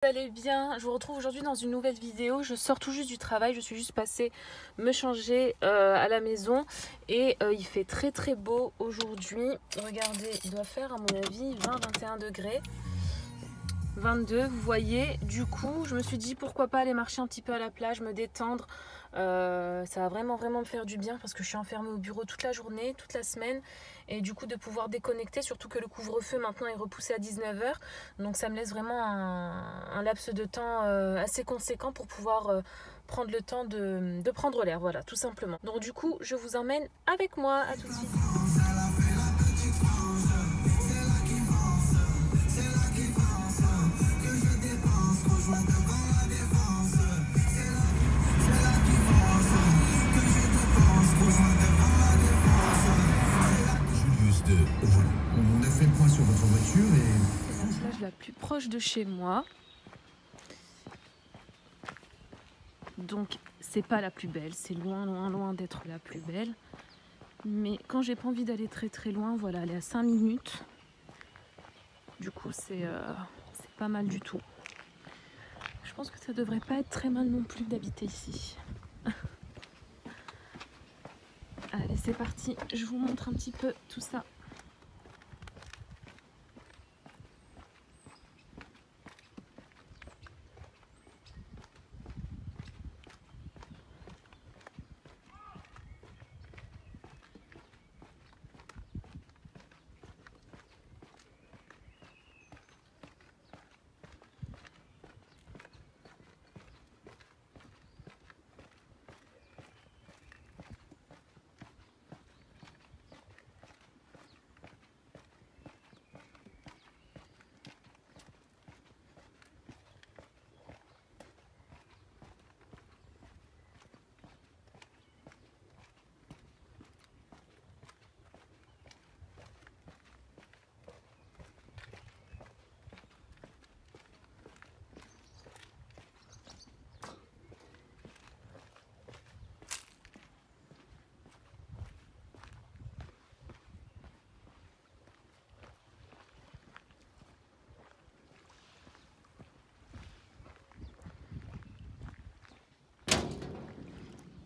Vous allez bien, je vous retrouve aujourd'hui dans une nouvelle vidéo. Je sors tout juste du travail, je suis juste passée me changer à la maison et il fait très très beau aujourd'hui. Regardez, il doit faire à mon avis 20-21 degrés, 22 vous voyez. Du coup je me suis dit pourquoi pas aller marcher un petit peu à la plage, me détendre. Ça va vraiment me faire du bien parce que je suis enfermée au bureau toute la journée, toute la semaine, et du coup de pouvoir déconnecter, surtout que le couvre-feu maintenant est repoussé à 19 h, donc ça me laisse vraiment un laps de temps assez conséquent pour pouvoir prendre le temps de prendre l'air, voilà, tout simplement. Donc du coup je vous emmène avec moi, à tout de suite. On a fait le point sur votre voiture et... C'est la plage la plus proche de chez moi. Donc c'est pas la plus belle, c'est loin d'être la plus belle. Mais quand j'ai pas envie d'aller très loin, voilà, elle est à 5 minutes. Du coup c'est pas mal du tout. Je pense que ça devrait pas être très mal non plus d'habiter ici. Allez, c'est parti, je vous montre un petit peu tout ça.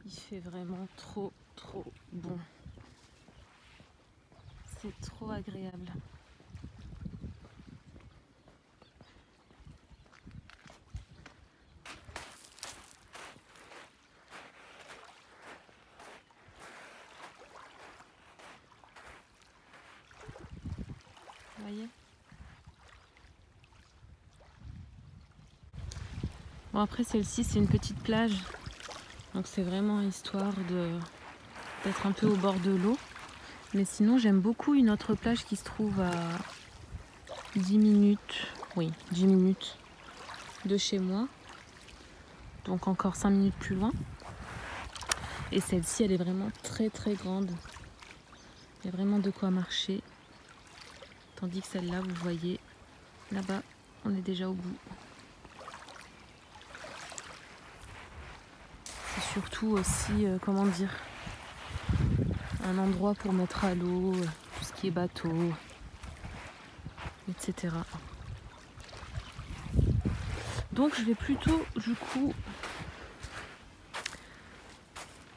Il fait vraiment trop bon. C'est trop agréable. Vous voyez? Bon, après celle-ci c'est une petite plage. Donc c'est vraiment histoire d'être un peu au bord de l'eau. Mais sinon j'aime beaucoup une autre plage qui se trouve à 10 minutes, oui 10 minutes de chez moi. Donc encore 5 minutes plus loin. Et celle-ci elle est vraiment très grande. Il y a vraiment de quoi marcher. Tandis que celle-là, vous voyez, là-bas, on est déjà au bout. C'est surtout aussi, comment dire, un endroit pour mettre à l'eau, tout ce qui est bateau, etc. Donc je vais plutôt, du coup,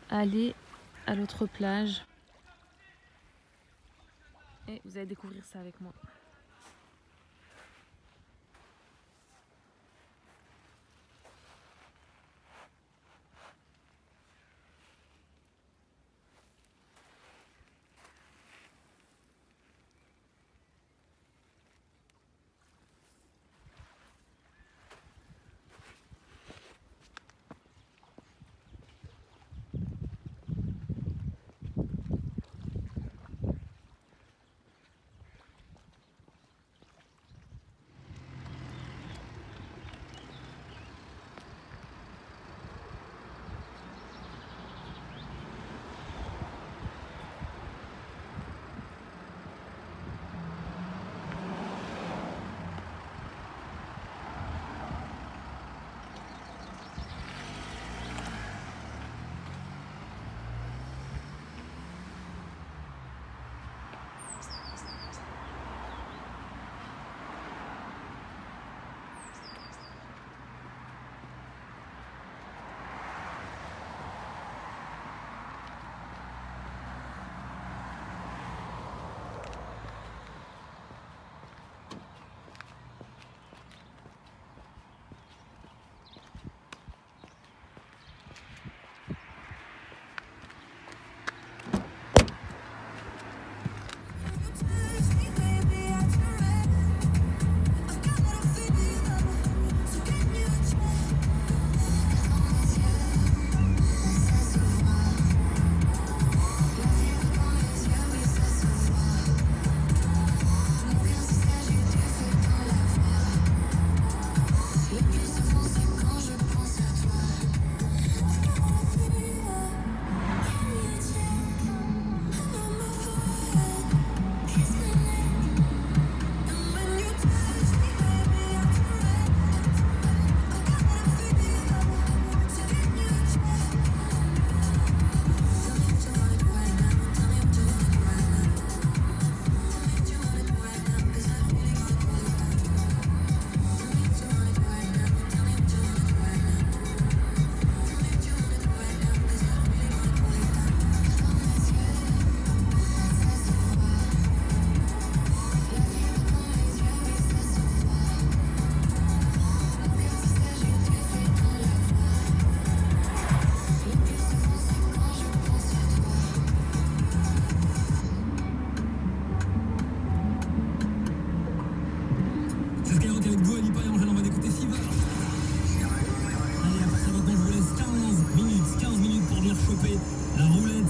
aller à l'autre plage. Et vous allez découvrir ça avec moi.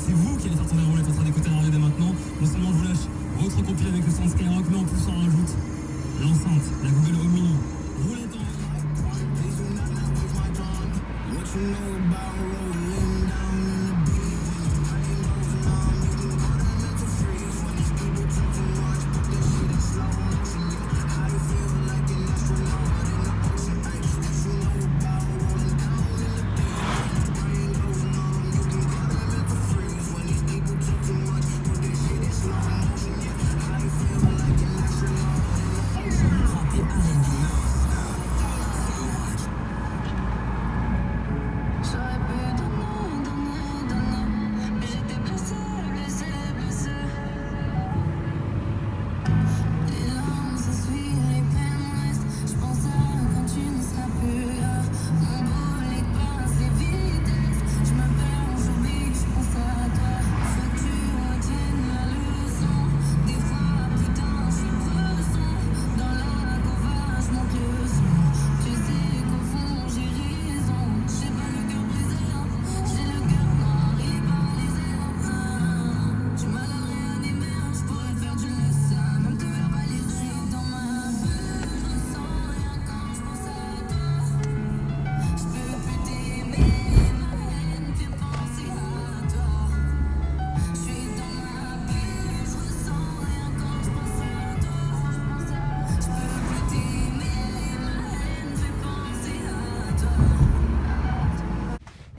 c'est vous qui allez sortir des roulettes en train d'écouter la radio dès maintenant. Non seulement je vous lâche votre compil avec le son de Skyrock, mais en plus on rajoute l'enceinte, la Google Home Mini. Roulette en...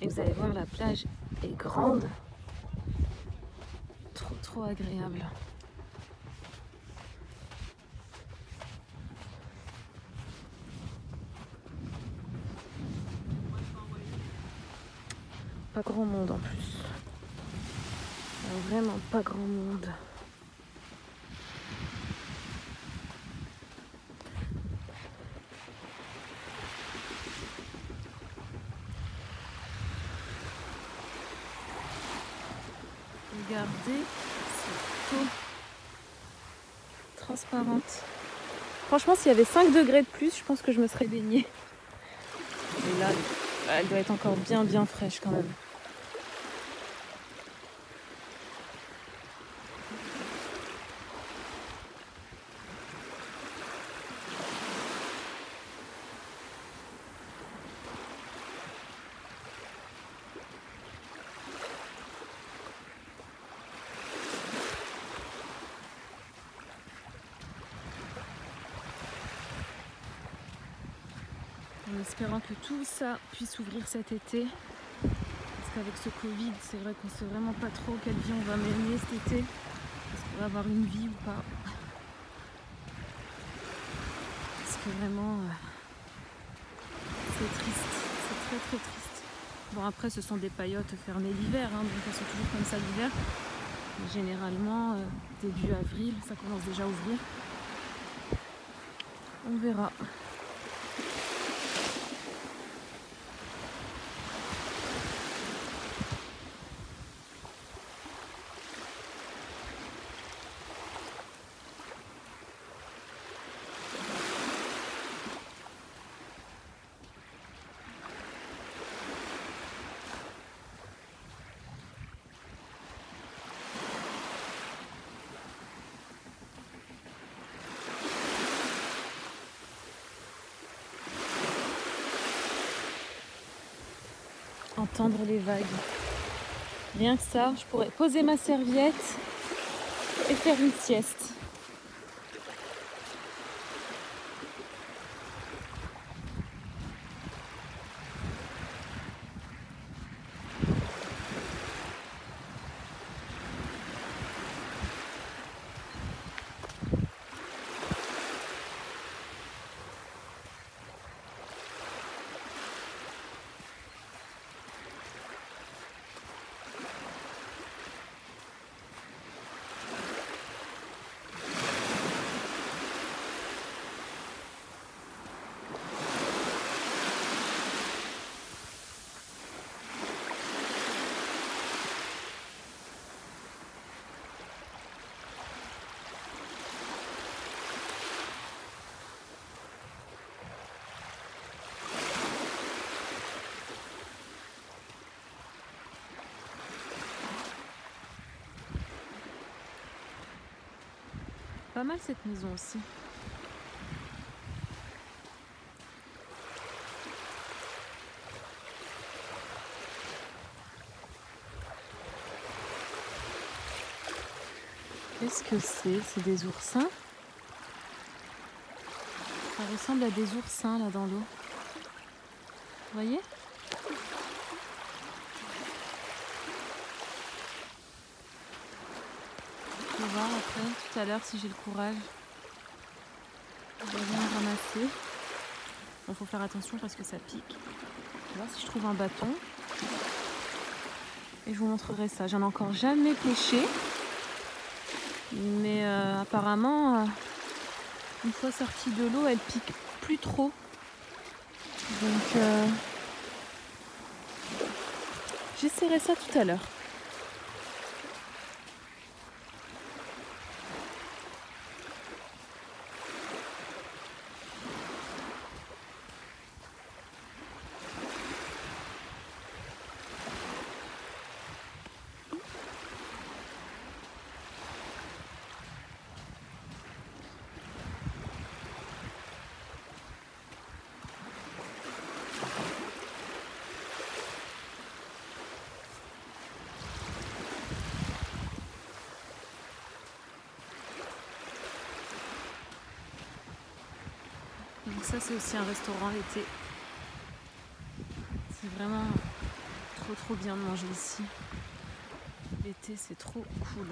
Et vous allez voir, la plage est grande. Trop agréable. Pas grand monde en plus. Vraiment pas grand monde. Regardez cette eau transparente. Franchement, s'il y avait 5 degrés de plus, je pense que je me serais baignée. Et là, elle doit être encore bien fraîche quand même. En espérant que tout ça puisse ouvrir cet été. Parce qu'avec ce Covid, c'est vrai qu'on ne sait vraiment pas trop quelle vie on va mener cet été. Est-ce qu'on va avoir une vie ou pas? Parce que vraiment, c'est triste. C'est très triste. Bon, après, ce sont des paillotes fermées l'hiver, hein, donc elles sont toujours comme ça l'hiver. Mais généralement, début avril, ça commence déjà à ouvrir. On verra. Entendre les vagues. Rien que ça, je pourrais poser ma serviette et faire une sieste. pas mal cette maison aussi. Qu'est-ce que c'est? C'est des oursins? Ça ressemble à des oursins là dans l'eau. Vous voyez? Je vais voir après, tout à l'heure, si j'ai le courage. Je vais venir ramasser. Bon, faut faire attention parce que ça pique. Je vais voir si je trouve un bâton. Et je vous montrerai ça. J'en ai encore jamais pêché. Mais apparemment, une fois sortie de l'eau, elle pique plus trop. Donc, j'essaierai ça tout à l'heure. Donc ça c'est aussi un restaurant l'été. C'est vraiment trop bien de manger ici. L'été c'est trop cool.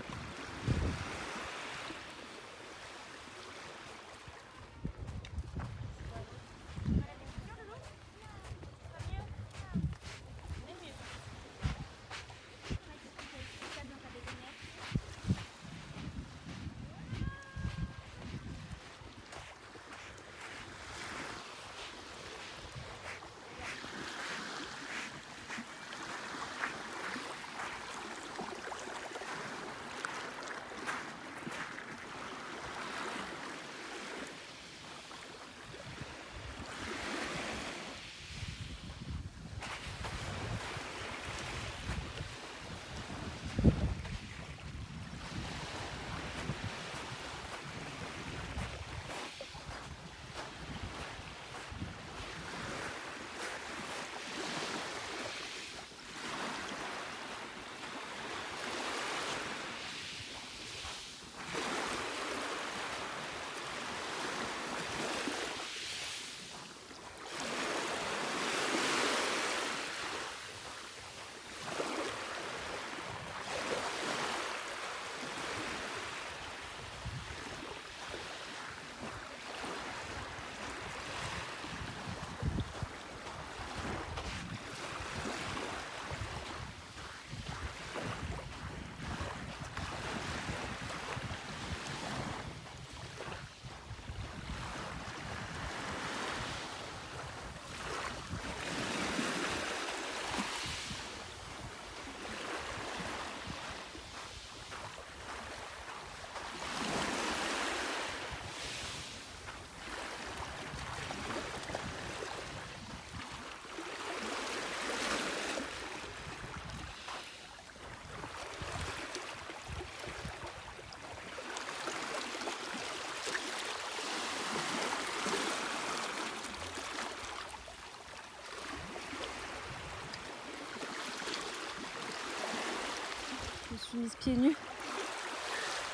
Je me suis mise pieds nus.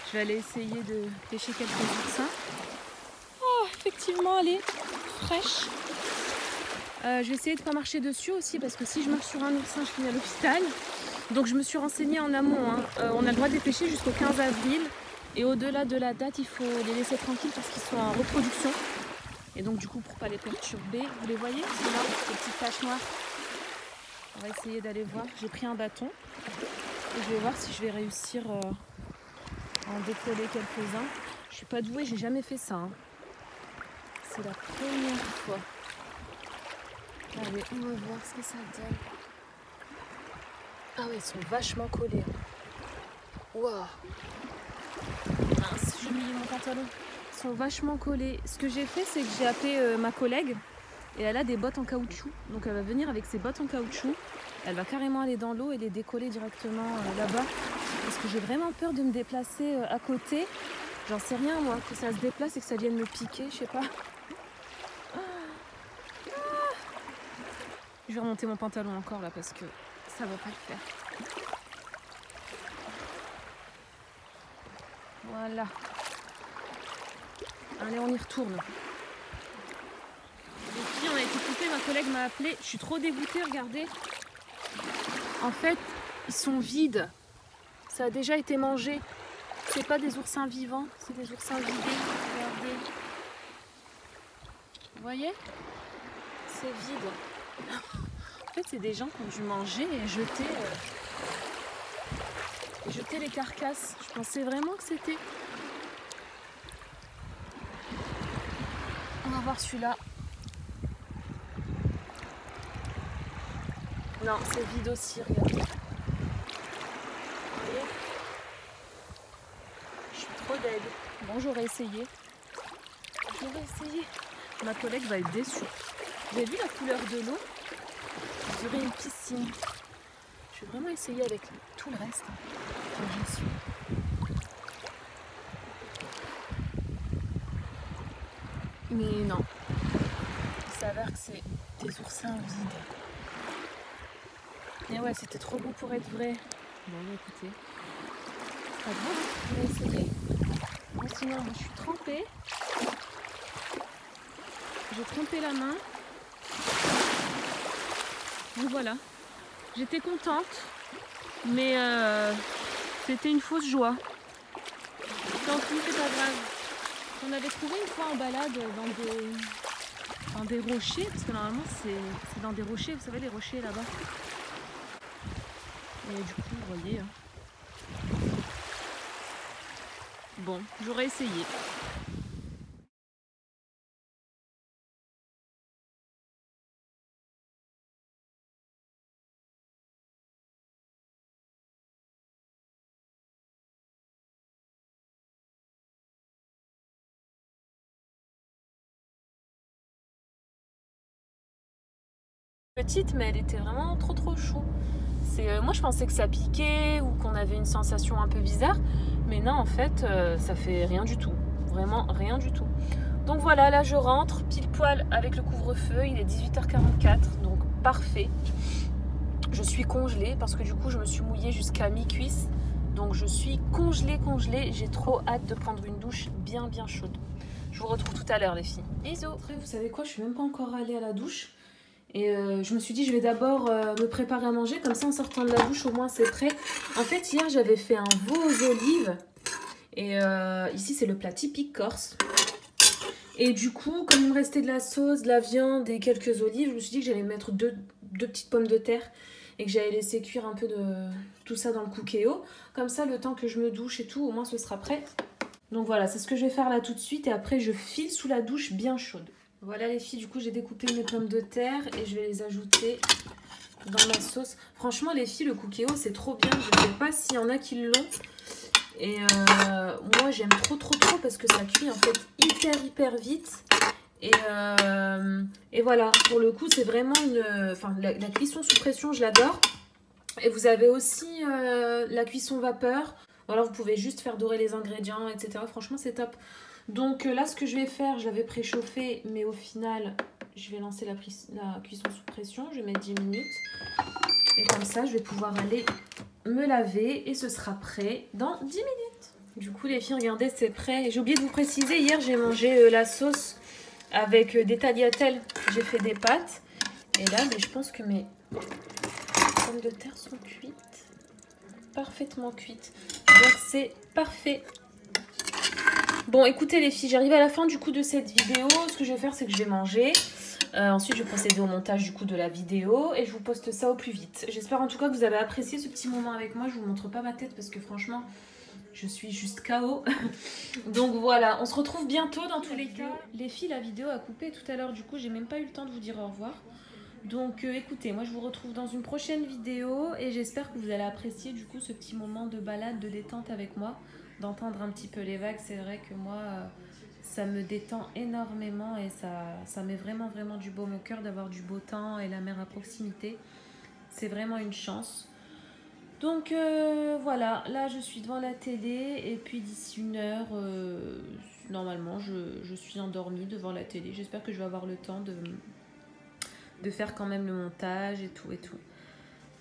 Je vais aller essayer de pêcher quelques oursins. Oh, effectivement, elle est fraîche. Je vais essayer de ne pas marcher dessus aussi parce que si je marche sur un oursin, je finis à l'hôpital. Donc je me suis renseignée en amont. On a le droit de les pêcher jusqu'au 15 avril. Et au-delà de la date, il faut les laisser tranquilles parce qu'ils sont en reproduction. Et donc du coup, pour ne pas les perturber, vous les voyez? C'est là, ces petites taches noires. On va essayer d'aller voir. J'ai pris un bâton. Et je vais voir si je vais réussir à en décoller quelques-uns. Je suis pas douée, j'ai jamais fait ça. C'est la première fois. Allez, on va voir ce que ça donne. Ah oui, ils sont vachement collés. Waouh! Mince, j'ai oublié mon pantalon. Ils sont vachement collés. Ce que j'ai fait, c'est que j'ai appelé ma collègue. Et elle a des bottes en caoutchouc. Donc elle va venir avec ses bottes en caoutchouc. Elle va carrément aller dans l'eau et les décoller directement là-bas. Parce que j'ai vraiment peur de me déplacer à côté J'en sais rien moi, que ça se déplace et que ça vienne me piquer, je sais pas. Je vais remonter mon pantalon encore là parce que ça va pas le faire. Voilà. Allez, on y retourne. Les filles, on a été coupées, ma collègue m'a appelé. Je suis trop dégoûtée, regardez. En fait, ils sont vides. Ça a déjà été mangé. C'est pas des oursins vivants, c'est des oursins vidés. Regardez. Vous voyez? C'est vide. En fait, c'est des gens qui ont dû manger et jeter les carcasses. Je pensais vraiment que c'était... On va voir celui-là. Non, c'est vide aussi, regardez. Vous voyez? Je suis trop deg. Bon, j'aurais essayé. Ma collègue va être déçue. Vous avez vu la couleur de l'eau? On dirait une piscine. Je vais vraiment essayer avec tout le reste. Quand j'y suis. Mais non. Il s'avère que c'est des oursins vides. Et ouais, c'était trop beau pour être vrai. Bon, écoutez. Pas grave, on va essayer. Bon, sinon, je suis trempée. J'ai trempé la main. Donc voilà. J'étais contente. Mais c'était une fausse joie. Tant pis, c'est pas grave. On avait trouvé une fois en balade dans des rochers. Parce que normalement, c'est dans des rochers. Vous savez, les rochers là-bas. Et du coup, vous voyez. Bon, j'aurais essayé. Petite, mais elle était vraiment trop chou. Moi je pensais que ça piquait ou qu'on avait une sensation un peu bizarre, mais non, en fait ça fait rien du tout, vraiment rien du tout. Donc voilà, là je rentre pile poil avec le couvre-feu, il est 18h44, donc parfait. Je suis congelée parce que du coup je me suis mouillée jusqu'à mi-cuisse, donc je suis congelée, j'ai trop hâte de prendre une douche bien chaude. Je vous retrouve tout à l'heure les filles. Bisous. Après, vous savez quoi, je suis même pas encore allée à la douche. Et je me suis dit, je vais d'abord me préparer à manger. Comme ça, en sortant de la douche, au moins, c'est prêt. En fait, hier, j'avais fait un veau aux olives. Et ici, c'est le plat typique corse. Et du coup, comme il me restait de la sauce, de la viande et quelques olives, je me suis dit que j'allais mettre deux petites pommes de terre. Et que j'allais laisser cuire un peu de tout ça dans le cookéo. Comme ça, le temps que je me douche et tout, au moins, ce sera prêt. Donc voilà, c'est ce que je vais faire là tout de suite. Et après, je file sous la douche bien chaude. Voilà les filles, du coup j'ai découpé mes pommes de terre et je vais les ajouter dans ma sauce. Franchement les filles, le cookéo c'est trop bien. Je ne sais pas s'il y en a qui l'ont. Et moi j'aime trop parce que ça cuit en fait hyper vite. Et voilà, pour le coup c'est vraiment la cuisson sous pression, je l'adore. Et vous avez aussi la cuisson vapeur. Voilà, vous pouvez juste faire dorer les ingrédients, etc. Franchement c'est top. Donc là, ce que je vais faire, je l'avais préchauffé, mais au final, je vais lancer la cuisson sous pression. Je vais mettre 10 minutes. Et comme ça, je vais pouvoir aller me laver et ce sera prêt dans 10 minutes. Du coup, les filles, regardez, c'est prêt. J'ai oublié de vous préciser, hier, j'ai mangé la sauce avec des tagliatelles. J'ai fait des pâtes. Et là, mais je pense que mes pommes de terre sont cuites. Parfaitement cuites. Donc, c'est parfait. Bon, écoutez les filles, j'arrive à la fin du coup de cette vidéo. Ce que je vais faire, c'est que je vais manger. Ensuite, je vais procéder au montage du coup de la vidéo et je vous poste ça au plus vite. J'espère en tout cas que vous avez apprécié ce petit moment avec moi. Je vous montre pas ma tête parce que franchement, je suis juste KO. Donc voilà, on se retrouve bientôt dans tous les cas. Les filles, la vidéo a coupé tout à l'heure. Du coup, j'ai même pas eu le temps de vous dire au revoir. Donc écoutez, moi je vous retrouve dans une prochaine vidéo et j'espère que vous allez apprécier du coup ce petit moment de balade, de détente avec moi. D'entendre un petit peu les vagues, c'est vrai que moi ça me détend énormément et ça met vraiment du baume au cœur d'avoir du beau temps et la mer à proximité. C'est vraiment une chance. Donc voilà, là je suis devant la télé et puis d'ici 1 heure, normalement je suis endormie devant la télé. J'espère que je vais avoir le temps de faire quand même le montage et tout et tout.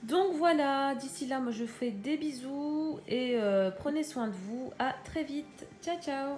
Donc voilà, d'ici là, moi je fais des bisous et prenez soin de vous. À très vite. Ciao ciao.